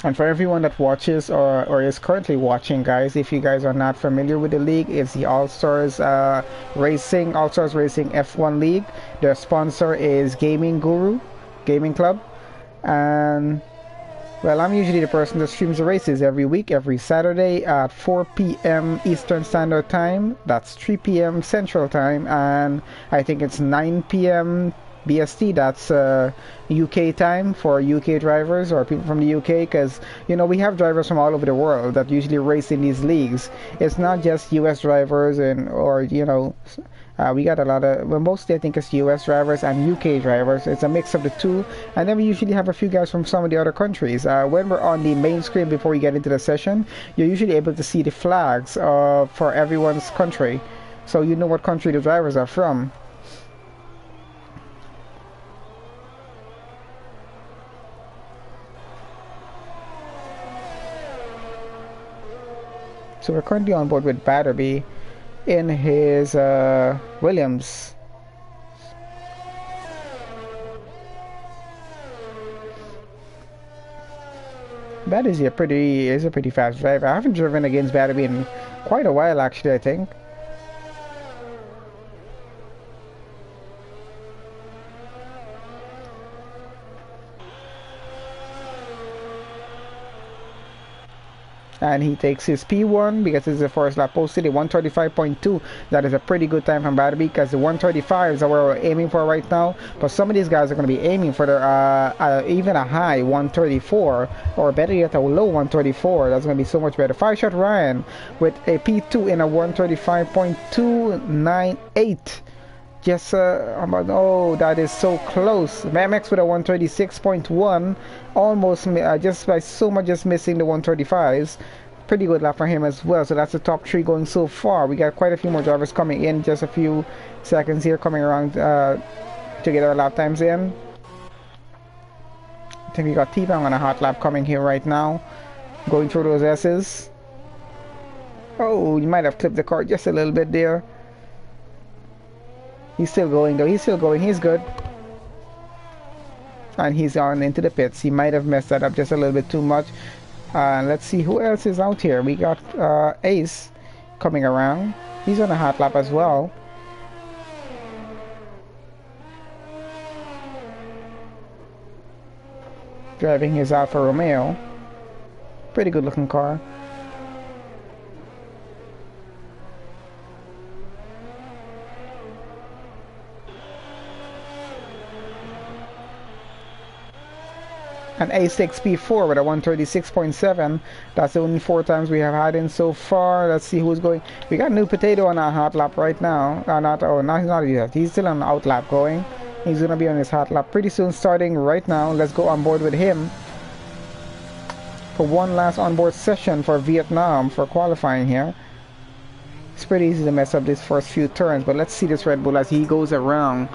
And for everyone that watches or is currently watching, guys, if you guys are not familiar with the league, it's the All-Stars Racing F1 League. Their sponsor is Gaming Guru Gaming Club. And well, I'm usually the person that streams the races every week, every Saturday at 4 p.m. Eastern Standard Time. That's 3 p.m. Central Time, and I think it's 9 p.m. BST. That's UK time for UK drivers or people from the UK, because you know we have drivers from all over the world that usually race in these leagues. It's not just US drivers or you know we got a lot of, well, mostly I think it's US drivers and UK drivers. It's a mix of the two, and then we usually have a few guys from some of the other countries. When we're on the main screen before we get into the session, you're usually able to see the flags for everyone's country, so you know what country the drivers are from. So we're currently on board with Batterby in his Williams. That is a pretty fast driver. I haven't driven against Batterby in quite a while, actually, I think. And he takes his P1 because it's the first lap posted at 135.2. That is a pretty good time from Batterby because the 135 is what we're aiming for right now. But some of these guys are going to be aiming for the even a high 134, or better yet, a low 134. That's going to be so much better. 5-shot Ryan with a P2 in a 135.298. Yes, oh, that is so close. MX with a 136.1, almost just by so much, just missing the 135s. Pretty good lap for him as well. So that's the top 3 going so far. We got quite a few more drivers coming in. Just a few seconds here coming around to get our lap times in. I think we got T-Bang on a hot lap coming here right now, going through those S's. Oh, you might have clipped the car just a little bit there. He's still going though. He's still going. He's good. And he's on into the pits. He might have messed that up just a little bit too much. Let's see who else is out here. We got Ace coming around. He's on a hot lap as well. Driving his Alfa Romeo. Pretty good looking car. An A6 P4 with a 136.7. That's the only 4 times we have had in so far. Let's see who's going. We got New Potato on our hot lap right now. No, he's not yet. He's still on the out lap going. He's going to be on his hot lap pretty soon, starting right now. Let's go on board with him for one last onboard session for Vietnam for qualifying here. It's pretty easy to mess up these first few turns, but let's see this Red Bull as he goes around.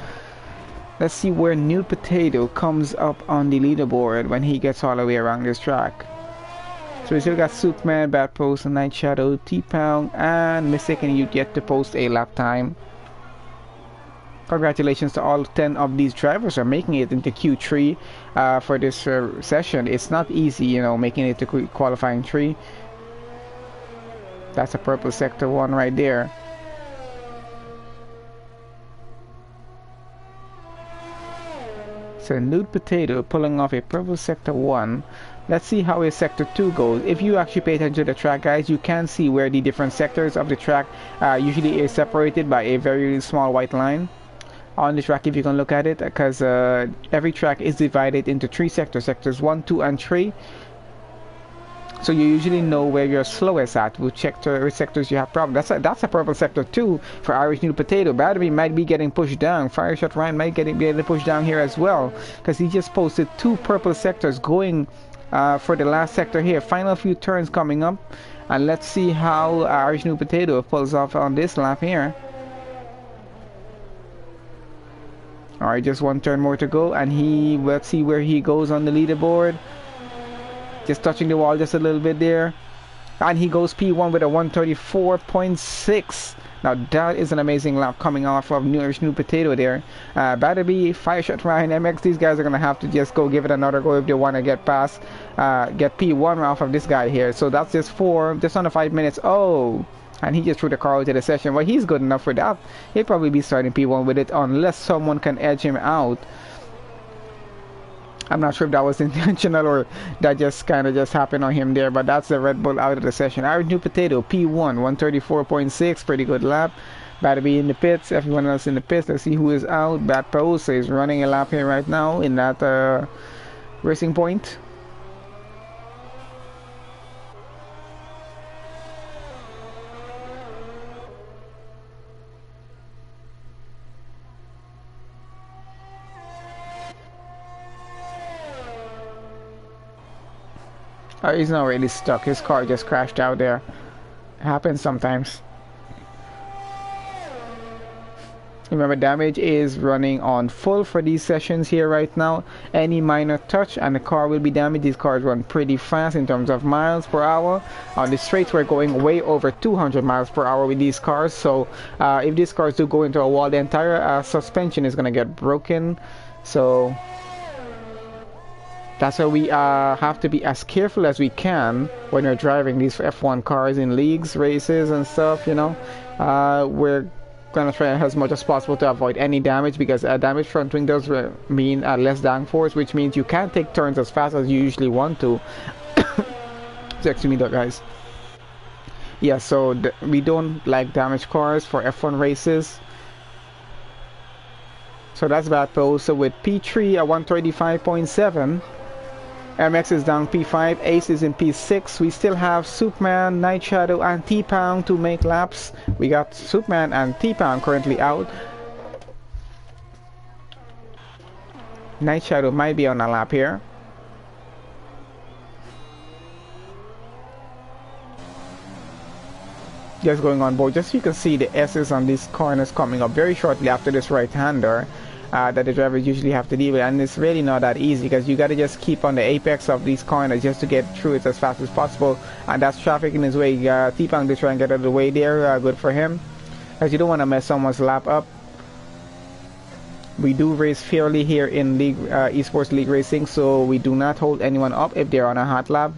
Let's see where New Potato comes up on the leaderboard when he gets all the way around this track. So we still got Superman, Bad Post, and Night Shadow, T-Pound, and Mistaken Youth yet to post a lap time. Congratulations to all 10 of these drivers are making it into Q3 for this session. It's not easy, you know, making it to qualifying 3. That's a purple sector 1 right there. So Nude Potato pulling off a purple sector 1. Let's see how his sector 2 goes. If you actually pay attention to the track, guys, you can see where the different sectors of the track usually is separated by a very small white line on the track, if you can look at it, because every track is divided into 3 sectors, sectors 1, 2, and 3. So you usually know where you're slowest at, which sectors you have problems. That's a purple sector 2 for Irish New Potato. Battery might be getting pushed down. Fire Shot Ryan might be getting pushed down here as well, because he just posted 2 purple sectors going for the last sector here. Final few turns coming up, and let's see how Irish New Potato pulls off on this lap here. Alright, just 1 turn more to go, and let's see where he goes on the leaderboard. Just touching the wall just a little bit there, and he goes P1 with a 134.6. Now that is an amazing lap coming off of New Potato there. Batterby, Fire Shot Ryan, MX, these guys are gonna have to just go give it another go if they want to get past, get P1 off of this guy here. So that's just under 5 minutes. Oh, and he just threw the car out of the session. Well, he's good enough for that. He'll probably be starting P1 with it unless someone can edge him out. I'm not sure if that was intentional or that just kind of just happened on him there, but that's the Red Bull out of the session. Our New Potato, P1, 134.6, pretty good lap. Batterby in the pits, everyone else in the pits. Let's see who is out. Bad Pose is running a lap here right now in that racing point. He's not really stuck. His car just crashed out there. It happens sometimes. Remember, damage is running on full for these sessions here right now. Any minor touch and the car will be damaged. These cars run pretty fast in terms of miles per hour. On the straights, we're going way over 200 miles per hour with these cars. So if these cars do go into a wall, the entire suspension is going to get broken. So that's why we have to be as careful as we can when we're driving these F1 cars in leagues, races, and stuff, you know. We're going to try as much as possible to avoid any damage, because damaged front wing does mean less downforce, which means you can't take turns as fast as you usually want to. Excuse me, guys. Yeah, so we don't like damaged cars for F1 races. So that's bad pose. So with P3 at 135.7, MX is down P5, Ace is in P6. We still have Superman, Night Shadow, and T-Pound to make laps. We got Superman and T-Pound currently out. Night Shadow might be on a lap here. Just going on board. Just so you can see the S's on these corners coming up very shortly after this right-hander that the drivers usually have to deal with, and it's really not that easy because you got to just keep on the apex of these corners just to get through it as fast as possible, and that's traffic in his way. T-Pang to try and get out of the way there. Good for him, because you don't want to mess someone's lap up. We do race fairly here in League Esports League Racing, so we do not hold anyone up if they're on a hot lap.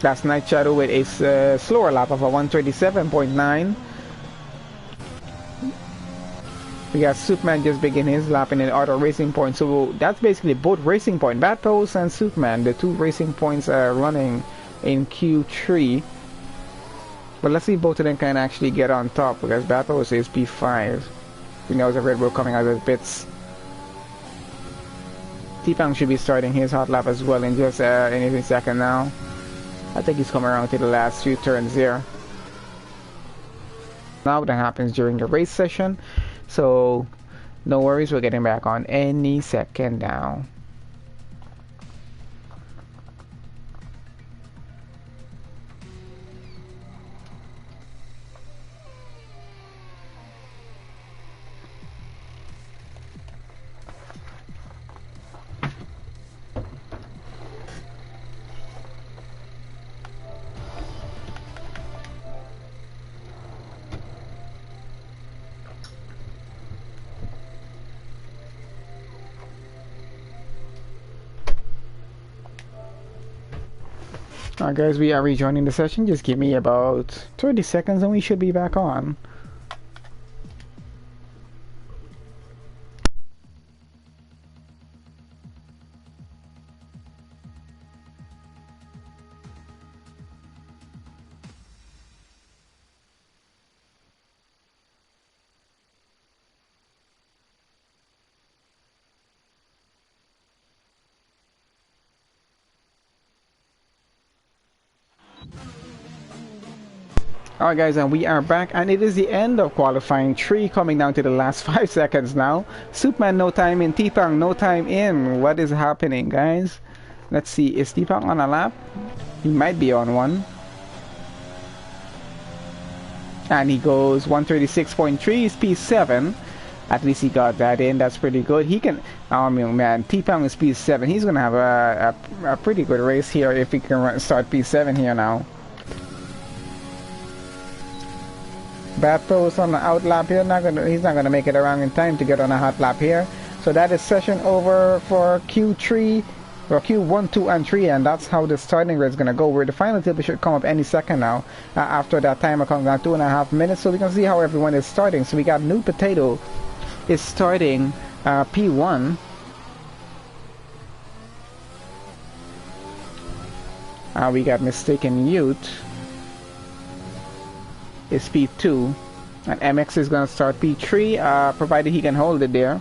That's Night Shadow with a slower lap of a 137.9. We got Superman just begin his lap in an auto racing point. So that's basically both racing point, Battles and Superman. The two racing points are running in Q3. But let's see if both of them can actually get on top, because Battles is P5. We know there's a Red Bull coming out of the pits. T-Pang should be starting his hot lap as well in just any second now. I think he's coming around to the last few turns here. Now that happens during the race session, so no worries, we're getting back on any second now. Alright guys, we are rejoining the session. Just give me about 30 seconds and we should be back on. Alright guys, and we are back, and it is the end of qualifying 3, coming down to the last 5 seconds now. Superman no time in, T-Pang no time in. What is happening, guys? Let's see, is T-Pang on a lap? He might be on one. And he goes 136.3, is P7. At least he got that in, that's pretty good. He can, oh man, T-Pang is P7. He's gonna have a pretty good race here if he can start P7 here now. Bad Pros on the out lap here. He's not gonna make it around in time to get on a hot lap here. So that is session over for Q3, or Q1, 2, and 3, and that's how the starting rate is gonna go. Where the final table should come up any second now. After that timer comes down 2.5 minutes, so we can see how everyone is starting. So we got New Potato is starting P1. We got Mistaken Youth is P2, and MX is gonna start P3, provided he can hold it there.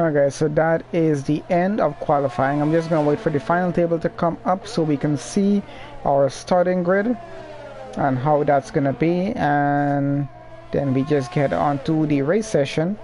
Alright guys, so that is the end of qualifying. I'm just going to wait for the final table to come up so we can see our starting grid and how that's going to be, and then we just get on to the race session.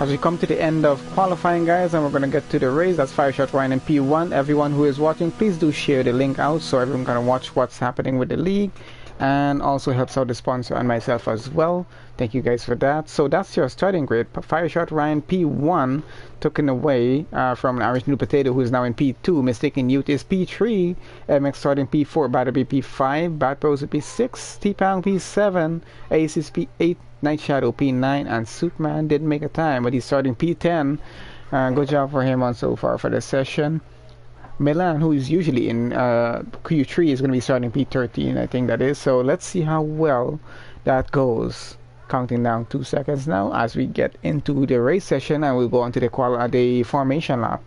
As we come to the end of qualifying, guys, and we're going to get to the race. That's Fireshot Ryan in P1. Everyone who is watching, please do share the link out so everyone can watch what's happening with the league, and also helps out the sponsor and myself as well. Thank you guys for that. So that's your starting grid. Fireshot Ryan P1, taken away from Irish New Potato, who is now in P2. Mistaken Youth is P3. MX starting P4. Battery P5. Bad Pros P6. T-Pound P7. Ace is P8. Night Shadow P9, and Superman didn't make a time, but he's starting P10. Good job for him on so far for the session. Milan, who is usually in Q3, is going to be starting P13, I think that is. So let's see how well that goes. Counting down 2 seconds now as we get into the race session, and we'll go on to the formation lap.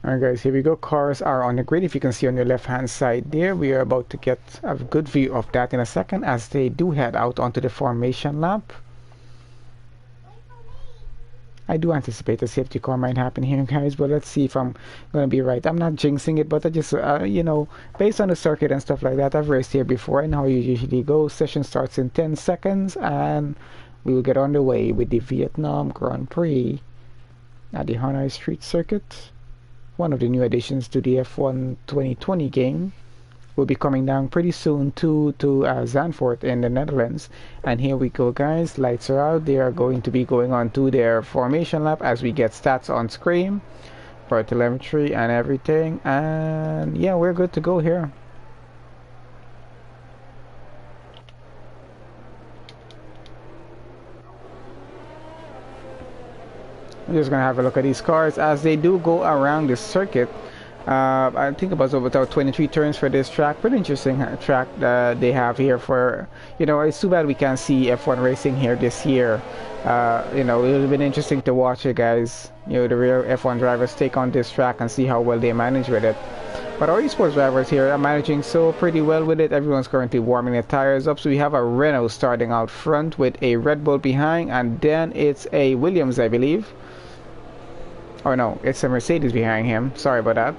Alright guys, here we go. Cars are on the grid. If you can see on your left hand side there, we are about to get a good view of that in a second as they do head out onto the formation lap. I do anticipate a safety car might happen here, guys, but let's see if I'm going to be right. I'm not jinxing it, but I just, you know, based on the circuit and stuff like that, I've raced here before. I know how you usually go. Session starts in 10 seconds, and we will get underway with the Vietnam Grand Prix at the Hanoi Street Circuit. One of the new additions to the F1 2020 game will be coming down pretty soon to Zandvoort in the Netherlands. And here we go, guys. Lights are out. They are going to be going on to their formation lap as we get stats on screen for telemetry and everything. And yeah, we're good to go here. I'm just gonna have a look at these cars as they do go around this circuit. I think about over 23 turns for this track. Pretty interesting track that they have here for, you know, it's too bad we can't see F1 racing here this year. You know, it would have been interesting to watch it, guys. You know, the real F1 drivers take on this track and see how well they manage with it. But our esports drivers here are managing so pretty well with it. Everyone's currently warming their tires up. So we have a Renault starting out front with a Red Bull behind, and then it's a Williams, I believe. Oh no, it's a Mercedes behind him. Sorry about that.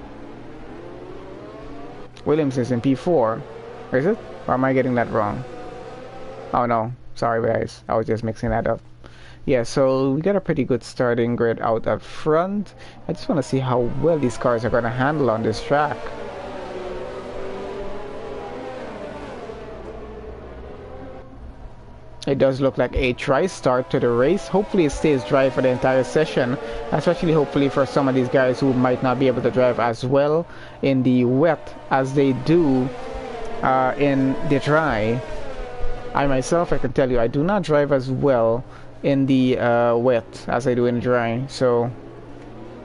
Williams is in P4. Is it? Or am I getting that wrong? Oh no, sorry guys. I was just mixing that up. Yeah, so we got a pretty good starting grid out up front. I just want to see how well these cars are going to handle on this track. It does look like a dry start to the race. Hopefully it stays dry for the entire session, especially hopefully for some of these guys who might not be able to drive as well in the wet as they do in the dry. I myself, I can tell you, I do not drive as well in the wet as I do in the dry, so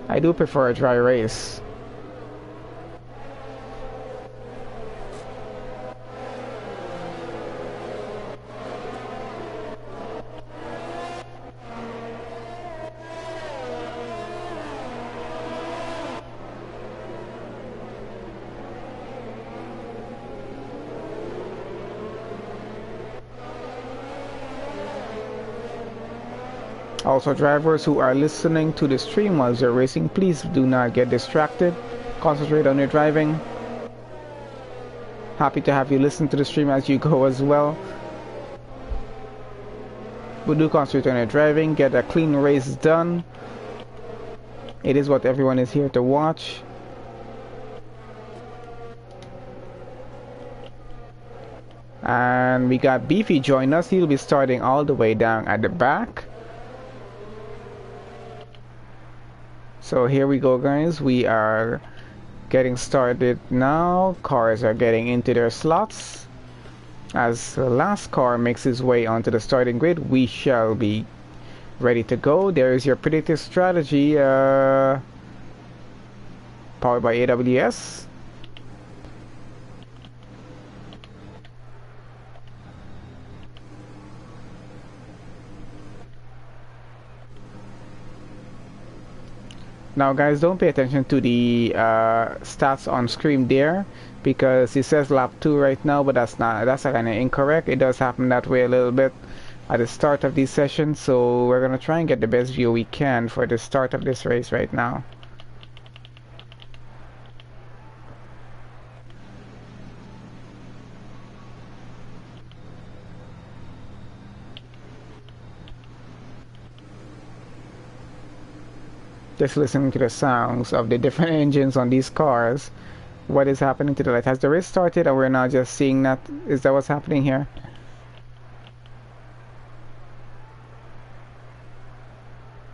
I do prefer a dry race. Also, drivers who are listening to the stream while you're racing, please do not get distracted. Concentrate on your driving. Happy to have you listen to the stream as you go as well. But do concentrate on your driving. Get a clean race done. It is what everyone is here to watch. And we got Beefy join us. He'll be starting all the way down at the back. So here we go, guys. We are getting started now. Cars are getting into their slots. As the last car makes its way onto the starting grid, we shall be ready to go. There is your predictive strategy, powered by AWS. Now guys, don't pay attention to the stats on screen there, because it says lap 2 right now, but that's kind of incorrect. It does happen that way a little bit at the start of these sessions, so we're gonna try and get the best view we can for the start of this race right now. Just listening to the sounds of the different engines on these cars. What is happening to the light? Has the race started, or we're now just seeing that? Is that what's happening here?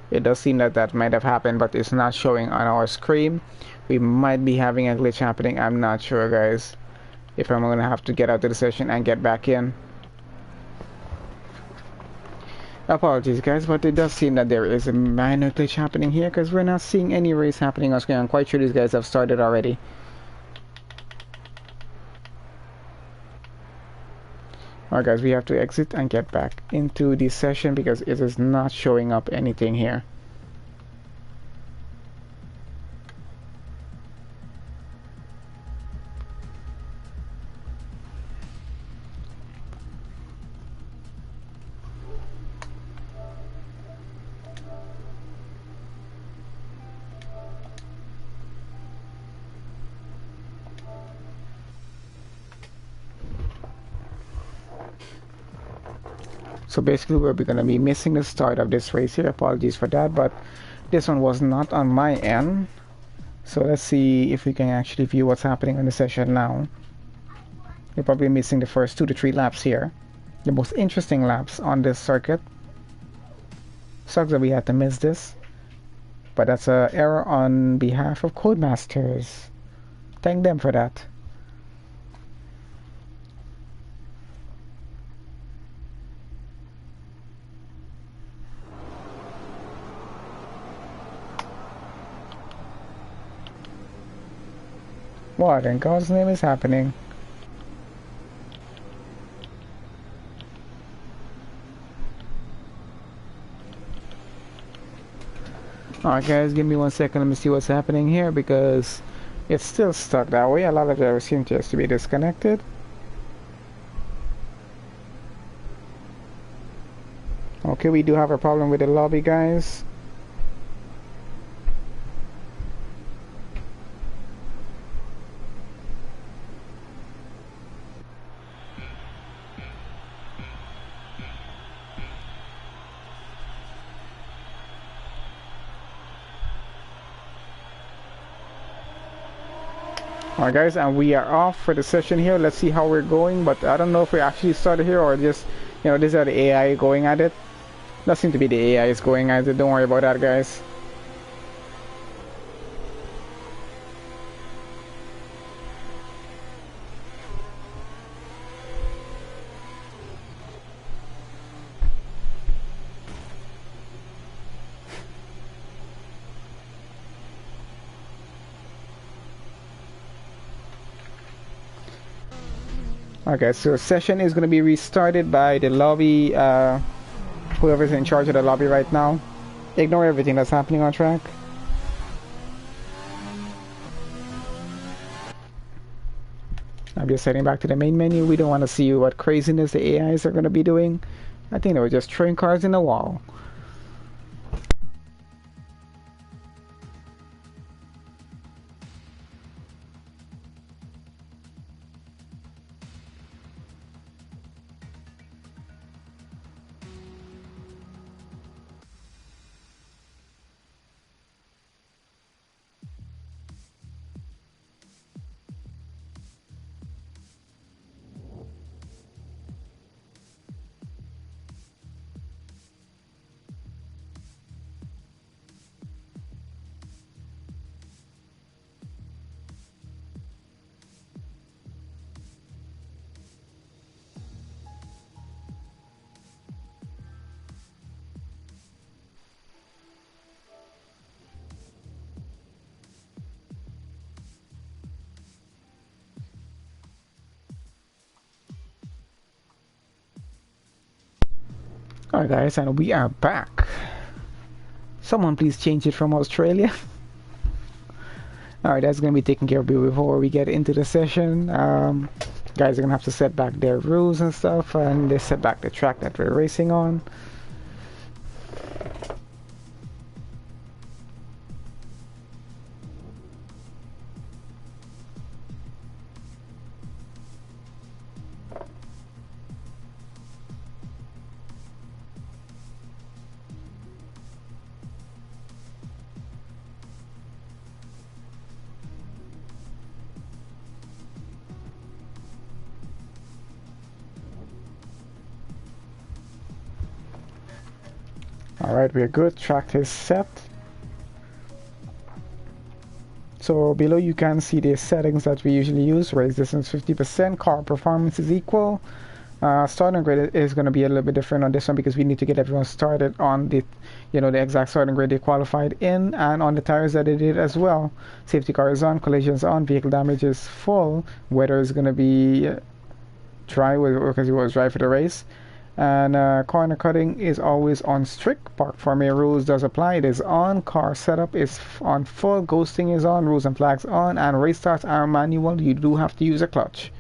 It does seem that that might have happened, but it's not showing on our screen. We might be having a glitch happening. I'm not sure, guys, if I'm gonna have to get out of the session and get back in. Apologies, guys, but it does seem that there is a minor glitch happening here, because we're not seeing any race happening on screen. I'm quite sure these guys have started already. Alright guys, we have to exit and get back into the session because it is not showing up anything here. So basically we're going to be missing the start of this race here. Apologies for that, but this one was not on my end. So let's see if we can actually view what's happening in the session now. You're probably missing the first 2 to 3 laps here. The most interesting laps on this circuit. Sucks that we had to miss this, but that's an error on behalf of Codemasters. Thank them for that. What in God's name is happening? Alright guys, give me 1 second, let me see what's happening here, because it's still stuck that way. A lot of drivers seem just to be disconnected. Okay, we do have a problem with the lobby, guys. Alright guys, and we are off for the session here. Let's see how we're going, but I don't know if we actually started here or just, you know, these are the AI going at it. That seems to be the AI is going at it. Don't worry about that, guys. Okay, so session is going to be restarted by the lobby, whoever's in charge of the lobby right now. Ignore everything that's happening on track. I'm just heading back to the main menu. We don't want to see what craziness the AIs are going to be doing. I think they were just throwing cars in the wall. Alright guys, and we are back. Someone please change it from Australia. Alright, that's going to be taken care of before we get into the session. Guys are going to have to set back their rules and stuff, and they set back the track that we're racing on. Alright, we're good. Track is set. So below you can see the settings that we usually use. Race distance 50%, car performance is equal. Starting grid is going to be a little bit different on this one because we need to get everyone started on the, the exact starting grid they qualified in, and on the tires that they did as well. Safety car is on, collisions on, vehicle damage is full. Weather is going to be dry because it was dry for the race. And corner cutting is always on strict. Park for me rules does apply. It is on. Car setup is on full. Ghosting is on. Rules and flags on. And race starts are manual. You do have to use a clutch.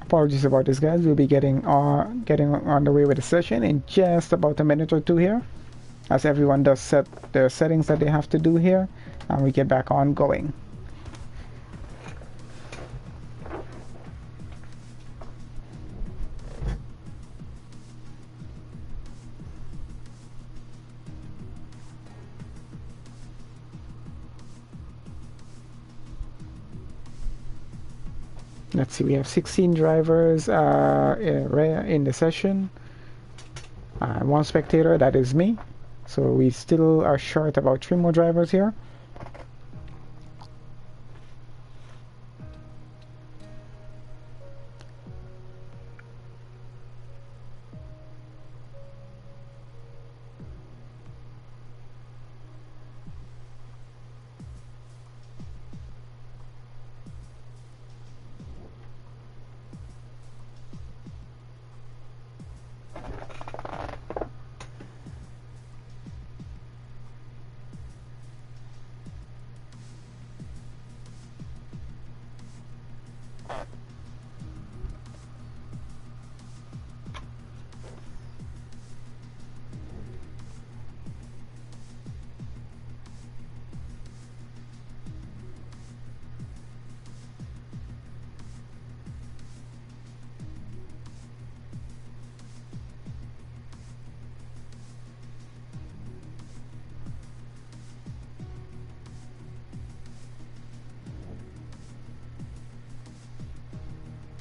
Apologies about this, guys. We'll be getting on the way with the session in just about a minute or two here, as everyone does set their settings that they have to do here, and we get back on going. Let's see, we have 16 drivers in the session. One spectator, that is me. So we still are short about 3 more drivers here.